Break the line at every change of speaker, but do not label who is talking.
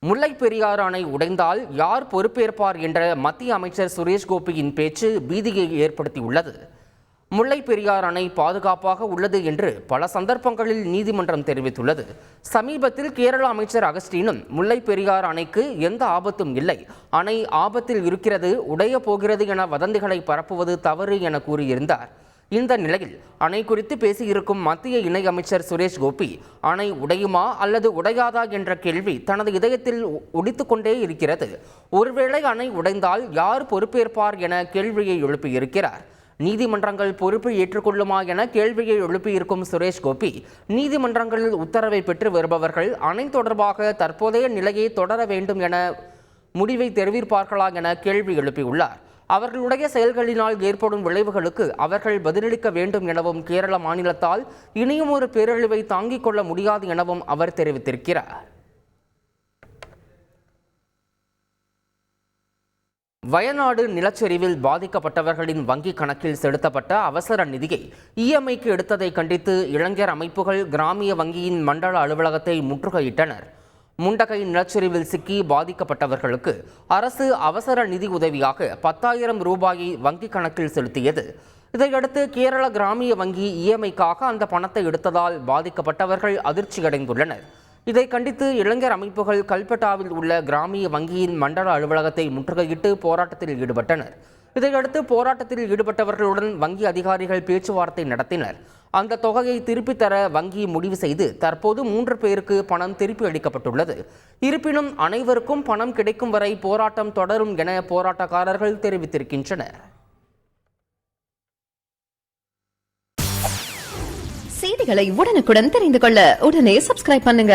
முல்லைப் பெரியாறு அணை உடைந்தால் யார் பொறுப்பேற்பார் என்ற மத்திய அமைச்சர் சுரேஷ் கோபியின் பேச்சு பீதியை ஏற்படுத்தியுள்ளது. முல்லைப் பெரியாறு அணை பாதுகாப்பாக உள்ளது என்று பல சந்தர்ப்பங்களில் நீதிமன்றம் தெரிவித்துள்ளது. சமீபத்தில் கேரள அமைச்சர் அகஸ்டினும் முல்லைப் பெரியாறு அணைக்கு எந்த ஆபத்தும் இல்லை, அணை ஆபத்தில் இருக்கிறது, உடைய போகிறது என வதந்திகளை பரப்புவது தவறு என கூறியிருந்தார். இந்த நிலையில் அணை குறித்து பேசியிருக்கும் மத்திய இணையமைச்சர் சுரேஷ் கோபி அணை உடையுமா அல்லது உடையாதா என்ற கேள்வி தனது இதயத்தில் ஒடித்து கொண்டே இருக்கிறது. ஒருவேளை அணை உடைந்தால் யார் பொறுப்பேற்பார் என கேள்வியை எழுப்பியிருக்கிறார். நீதிமன்றங்கள் பொறுப்பை ஏற்றுக்கொள்ளுமா என கேள்வியை எழுப்பியிருக்கும் சுரேஷ் கோபி, நீதிமன்றங்களில் உத்தரவை பெற்று வருபவர்கள் அணை தொடர்பாக தற்போதைய நிலையை தொடர வேண்டும் என முடிவை தெரிவிப்பார்களா என கேள்வி எழுப்பியுள்ளார். அவர்களுடைய செயல்களினால் ஏற்படும் விளைவுகளுக்கு அவர்கள் பதிலளிக்க வேண்டும் எனவும், கேரள மாநிலத்தால் இனியும் ஒரு பேரழிவை தாங்கிக் கொள்ள முடியாது எனவும் அவர் தெரிவித்திருக்கிறார். வயநாடு நிலச்சரிவில் பாதிக்கப்பட்டவர்களின் வங்கிக் கணக்கில் செலுத்தப்பட்ட அவசர நிதியை இஎம்ஐக்கு எடுத்ததை கண்டித்து இளைஞர் அமைப்புகள் கிராமிய வங்கியின் மண்டல அலுவலகத்தை முற்றுகையிட்டனர். முண்டகை நிலச்சரிவில் சிக்கி பாதிக்கப்பட்டவர்களுக்கு அரசு அவசர நிதி உதவியாக 10,000 ரூபாயை வங்கிக் கணக்கில் செலுத்தியது. இதையடுத்து கேரள கிராமிய வங்கி இஎம்ஐக்காக அந்த பணத்தை எடுத்ததால் பாதிக்கப்பட்டவர்கள் அதிர்ச்சியடைந்துள்ளனர். இதை கண்டித்து இளைஞர் அமைப்புகள் கல்பட்டாவில் உள்ள கிராமிய வங்கியின் மண்டல அலுவலகத்தை முற்றுகையிட்டு போராட்டத்தில் ஈடுபட்டனர். இதையடுத்து போராட்டத்தில் ஈடுபட்டவர்களுடன் வங்கி அதிகாரிகள் பேச்சுவார்த்தை நடத்தினர். அந்த தொகையை திருப்பித் தர வங்கி முடிவு செய்து தற்போது 3 பேருக்கு பணம் திருப்பி அளிக்கப்பட்டுள்ளது. இருப்பினும் அனைவருக்கும் பணம் கிடைக்கும் வரை போராட்டம் தொடரும் என போராட்டக்காரர்கள் தெரிவித்திருக்கின்றனர்.
செய்திகளை உடனுக்குடன் தெரிந்து கொள்ள உடனே சப்ஸ்கிரைப் பண்ணுங்க.